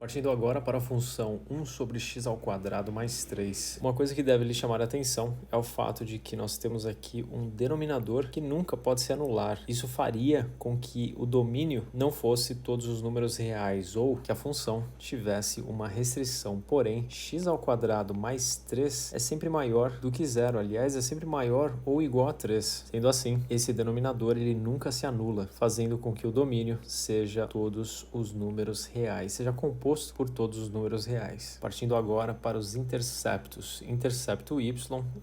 Partindo agora para a função 1 sobre x ao quadrado mais 3. Uma coisa que deve lhe chamar a atenção é o fato de que nós temos aqui um denominador que nunca pode se anular. Isso faria com que o domínio não fosse todos os números reais ou que a função tivesse uma restrição. Porém, x ao quadrado mais 3 é sempre maior do que zero. Aliás, é sempre maior ou igual a 3. Sendo assim, esse denominador ele nunca se anula, fazendo com que o domínio seja todos os números reais, seja composto por todos os números reais. Partindo agora para os interceptos. Intercepto y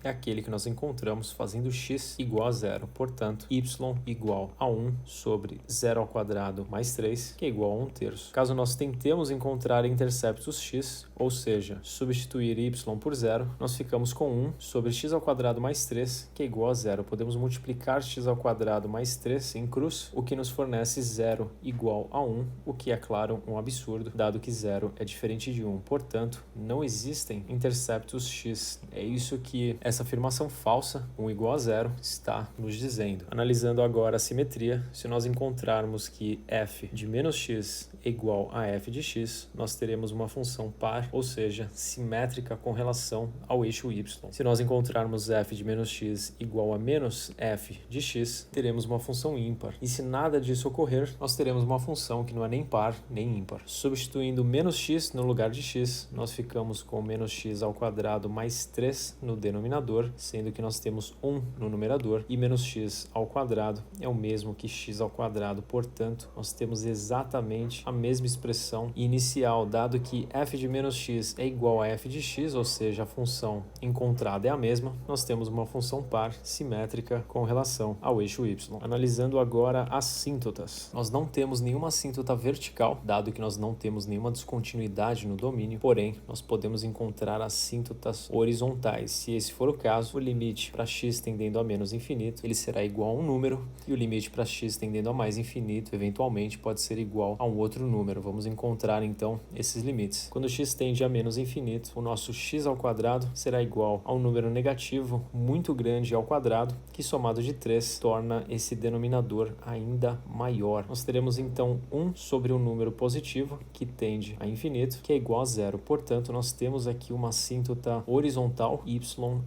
é aquele que nós encontramos fazendo x igual a zero. Portanto, y igual a 1 sobre 0 ao quadrado mais 3, que é igual a 1/3. Caso nós tentemos encontrar interceptos x, ou seja, substituir y por zero, nós ficamos com 1 sobre x ao quadrado mais 3, que é igual a zero. Podemos multiplicar x ao quadrado mais 3 em cruz, o que nos fornece 0 igual a 1, o que é, claro, um absurdo, dado que 0 é diferente de 1. Portanto, não existem interceptos x. É isso que essa afirmação falsa, 1 igual a 0, está nos dizendo. Analisando agora a simetria, se nós encontrarmos que f de menos x é igual a f de x, nós teremos uma função par, ou seja, simétrica com relação ao eixo y. Se nós encontrarmos f de menos x igual a menos f de x, teremos uma função ímpar. E se nada disso ocorrer, nós teremos uma função que não é nem par nem ímpar. Substituindo menos x no lugar de x, nós ficamos com menos x ao quadrado mais 3 no denominador, sendo que nós temos 1 no numerador, e menos x ao quadrado é o mesmo que x ao quadrado. Portanto, nós temos exatamente a mesma expressão inicial, dado que f de menos x é igual a f de x, ou seja, a função encontrada é a mesma, nós temos uma função par simétrica com relação ao eixo y. Analisando agora assíntotas. Nós não temos nenhuma assíntota vertical, dado que nós não temos nenhuma descontinuidade no domínio, porém, nós podemos encontrar assíntotas horizontais. Se esse for o caso, o limite para x tendendo a menos infinito, ele será igual a um número, e o limite para x tendendo a mais infinito, eventualmente, pode ser igual a um outro número. Vamos encontrar, então, esses limites. Quando x tende a menos infinito, o nosso x ao quadrado será igual a um número negativo muito grande ao quadrado, que somado de 3 torna esse denominador ainda maior. Nós teremos, então, 1 sobre um número positivo, que tende a infinito, que é igual a zero. Portanto, nós temos aqui uma assíntota horizontal y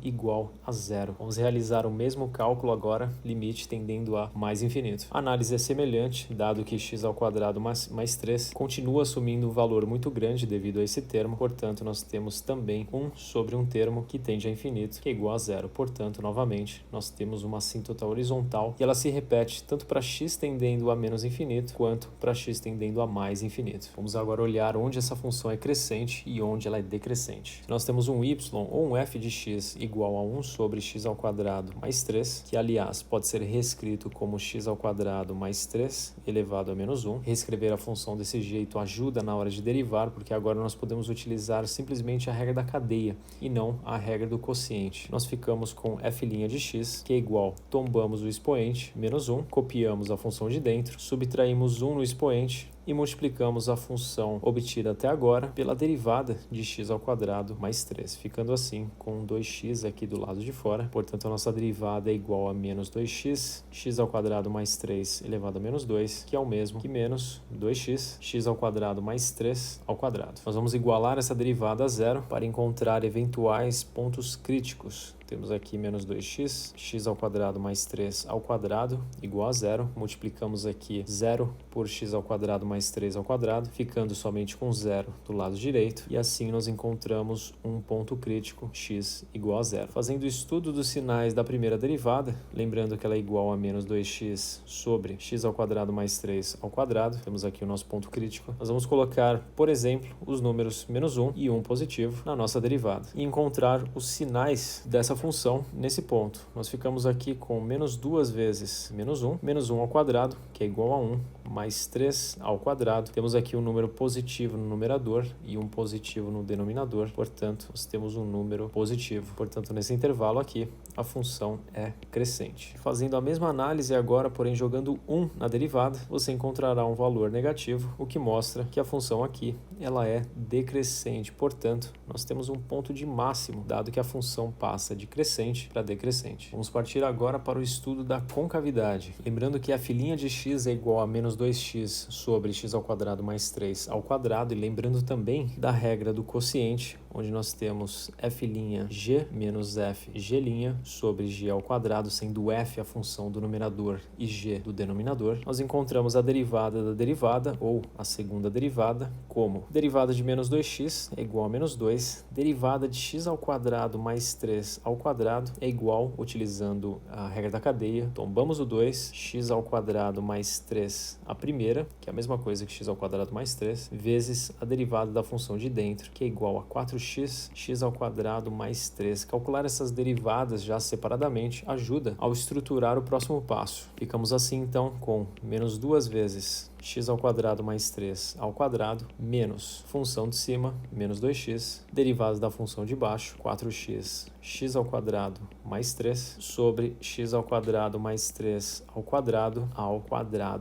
igual a zero. Vamos realizar o mesmo cálculo agora, limite tendendo a mais infinito. A análise é semelhante, dado que x ao quadrado mais 3 continua assumindo um valor muito grande devido a esse termo. Portanto, nós temos também 1 sobre um termo que tende a infinito, que é igual a zero. Portanto, novamente, nós temos uma assíntota horizontal e ela se repete tanto para x tendendo a menos infinito, quanto para x tendendo a mais infinito. Vamos agora olhar onde essa função é crescente e onde ela é decrescente. Nós temos um y ou um f de x igual a 1 sobre x ao quadrado mais 3, que aliás pode ser reescrito como x ao quadrado mais 3 elevado a menos 1. Reescrever a função desse jeito ajuda na hora de derivar, porque agora nós podemos utilizar simplesmente a regra da cadeia e não a regra do quociente. Nós ficamos com f' de x, que é igual, tombamos o expoente, menos 1, copiamos a função de dentro, subtraímos 1 no expoente, e multiplicamos a função obtida até agora pela derivada de x ao quadrado mais 3, ficando assim com 2x aqui do lado de fora. Portanto, a nossa derivada é igual a menos 2x, x ao quadrado mais 3 elevado a menos 2, que é o mesmo que menos 2x, x ao quadrado mais 3 ao quadrado. Nós vamos igualar essa derivada a zero para encontrar eventuais pontos críticos. Temos aqui menos 2x, x ao quadrado mais 3 ao quadrado, igual a zero. Multiplicamos aqui 0 por x ao quadrado mais 3 ao quadrado, ficando somente com 0 do lado direito. E assim nós encontramos um ponto crítico, x igual a zero. Fazendo o estudo dos sinais da primeira derivada, lembrando que ela é igual a menos 2x sobre x ao quadrado mais 3 ao quadrado, temos aqui o nosso ponto crítico. Nós vamos colocar, por exemplo, os números menos 1 e 1 positivo na nossa derivada e encontrar os sinais dessa função nesse ponto. Nós ficamos aqui com menos 2 vezes menos 1 ao quadrado, que é igual a 1, mais 3 ao quadrado. Temos aqui um número positivo no numerador e um positivo no denominador, portanto, nós temos um número positivo. Portanto, nesse intervalo aqui, a função é crescente. Fazendo a mesma análise agora, porém jogando 1 na derivada, você encontrará um valor negativo, o que mostra que a função aqui ela é decrescente. Portanto, nós temos um ponto de máximo, dado que a função passa de crescente para decrescente. Vamos partir agora para o estudo da concavidade. Lembrando que f' de x é igual a menos 2x sobre x ao quadrado mais 3 ao quadrado, e lembrando também da regra do quociente, onde nós temos f'g menos fg' sobre g ao quadrado, sendo f a função do numerador e g do denominador. Nós encontramos a derivada da derivada, ou a segunda derivada, como derivada de menos 2x é igual a menos 2, derivada de x ao quadrado mais 3 ao quadrado é igual, utilizando a regra da cadeia, tombamos o 2, x ao quadrado mais 3 a primeira, que é a mesma coisa que x ao quadrado mais 3, vezes a derivada da função de dentro, que é igual a 4x, x ao quadrado mais 3. Calcular essas derivadas já separadamente ajuda ao estruturar o próximo passo. Ficamos assim então com menos 2 vezes x ao quadrado mais 3 ao quadrado, menos função de cima, menos 2x, derivada da função de baixo, 4x, x ao quadrado mais 3, sobre x ao quadrado mais 3 ao quadrado,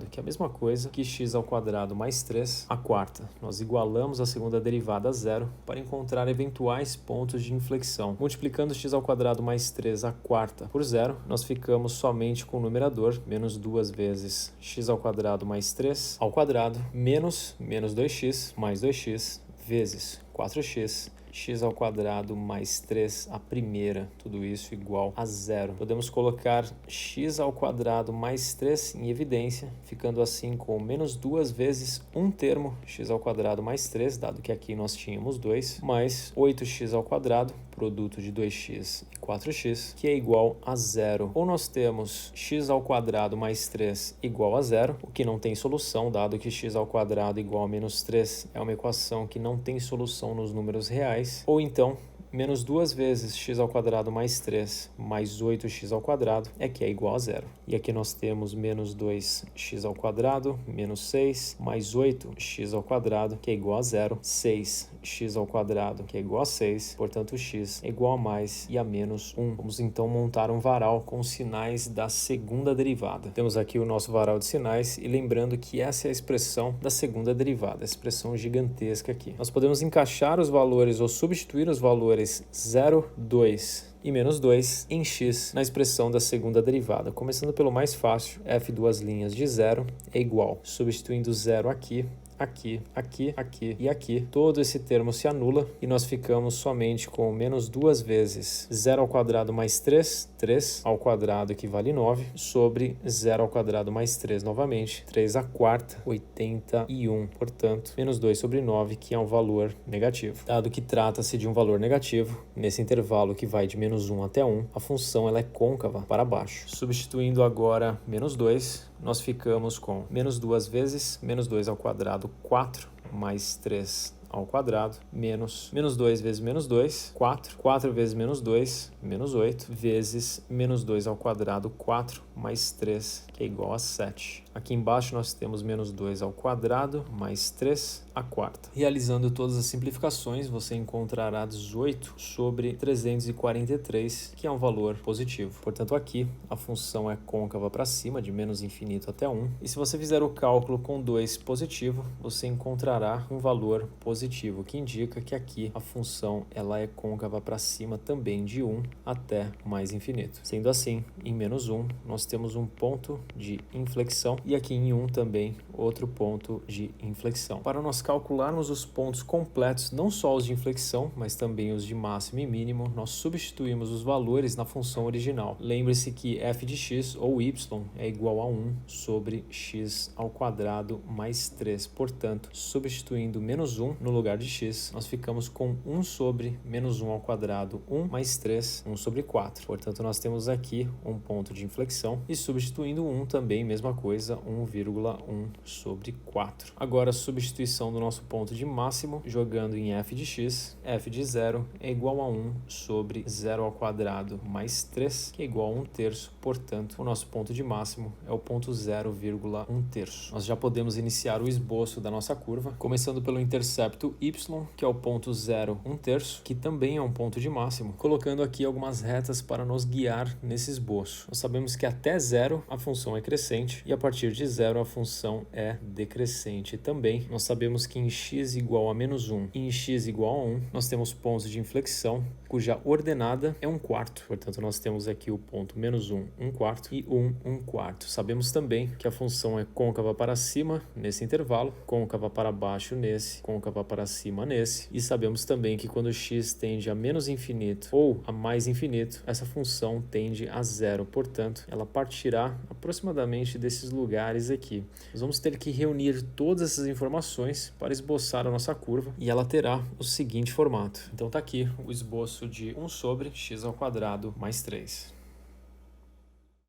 que é a mesma coisa que x ao quadrado mais 3 à quarta. Nós igualamos a segunda derivada a zero para encontrar eventuais pontos de inflexão. Multiplicando x ao quadrado mais 3 à quarta por zero, nós ficamos somente com o numerador, menos 2 vezes x ao quadrado mais 3 ao quadrado, menos 2x mais 2x, vezes 4x, x ao quadrado mais 3 a primeira, tudo isso igual a zero. Podemos colocar x ao quadrado mais 3 em evidência, ficando assim com menos 2 vezes um termo, x ao quadrado mais 3, dado que aqui nós tínhamos 2, mais 8x ao quadrado, produto de 2x e 4x, que é igual a zero. Ou nós temos x ao quadrado mais 3 igual a zero, o que não tem solução, dado que x ao quadrado igual a menos 3 é uma equação que não tem solução nos números reais. Ou então, menos 2 vezes x ao quadrado mais 3 mais 8x ao quadrado é que é igual a zero. E aqui nós temos menos 2x ao quadrado, menos 6, mais 8x ao quadrado, que é igual a zero, 6x ao quadrado, que é igual a 6, portanto x é igual a mais e a menos 1. Vamos então montar um varal com os sinais da segunda derivada. Temos aqui o nosso varal de sinais e lembrando que essa é a expressão da segunda derivada, a expressão gigantesca aqui. Nós podemos encaixar os valores ou substituir os valores 0, 2 e menos 2 em x na expressão da segunda derivada. Começando pelo mais fácil, f duas linhas de 0 é igual, substituindo 0 aqui, aqui, aqui, aqui e aqui, todo esse termo se anula e nós ficamos somente com menos 2 vezes 0 ao quadrado mais 3, 3 ao quadrado equivale 9, sobre 0 ao quadrado mais 3 novamente, 3 à quarta, 81. Portanto, menos 2 sobre 9, que é um valor negativo. Dado que trata-se de um valor negativo, nesse intervalo que vai de menos 1 até 1, a função ela é côncava para baixo. Substituindo agora menos 2, nós ficamos com menos 2 vezes menos 2 ao quadrado, 4, mais 3 ao quadrado, menos 2 vezes menos 2, 4 vezes menos 2, menos 8, vezes menos 2 ao quadrado, 4, mais 3, que é igual a 7. Aqui embaixo nós temos menos 2 ao quadrado, mais 3 à quarta. Realizando todas as simplificações, você encontrará 18 sobre 343, que é um valor positivo. Portanto, aqui a função é côncava para cima, de menos infinito até 1. E se você fizer o cálculo com 2 positivo, você encontrará um valor positivo, que indica que aqui a função ela é côncava para cima também de 1 até mais infinito. Sendo assim, em menos 1, nós temos um ponto de inflexão e aqui em 1 também outro ponto de inflexão. Para nós calcularmos os pontos completos, não só os de inflexão, mas também os de máximo e mínimo, nós substituímos os valores na função original. Lembre-se que f de x ou y é igual a 1 sobre x ao quadrado mais 3. Portanto, substituindo menos 1 no lugar de x, nós ficamos com 1 sobre menos 1 ao quadrado, 1 mais 3, 1 sobre 4. Portanto, nós temos aqui um ponto de inflexão e substituindo 1 também, mesma coisa, 1,1 sobre 4. Agora, a substituição do nosso ponto de máximo, jogando em f de x, f de 0 é igual a 1 sobre 0 ao quadrado mais 3, que é igual a 1 terço. Portanto, o nosso ponto de máximo é o ponto 0,1 terço. Nós já podemos iniciar o esboço da nossa curva, começando pelo intercepto y, que é o ponto 0,1 terço, que também é um ponto de máximo, colocando aqui algumas retas para nos guiar nesse esboço. Nós sabemos que até 0 a função é crescente e a partir de 0 a função é decrescente. Também nós sabemos que em x igual a menos 1 e em x igual a 1, nós temos pontos de inflexão cuja ordenada é 1/4. Portanto, nós temos aqui o ponto menos 1, 1/4 e 1, 1/4. Sabemos também que a função é côncava para cima nesse intervalo, côncava para baixo nesse, côncava para cima nesse. E sabemos também que quando x tende a menos infinito ou a mais infinito, essa função tende a zero. Portanto, ela partirá aproximadamente desses lugares aqui. Nós vamos ter que reunir todas essas informações para esboçar a nossa curva e ela terá o seguinte formato. Então tá aqui o esboço de 1 sobre x² mais 3.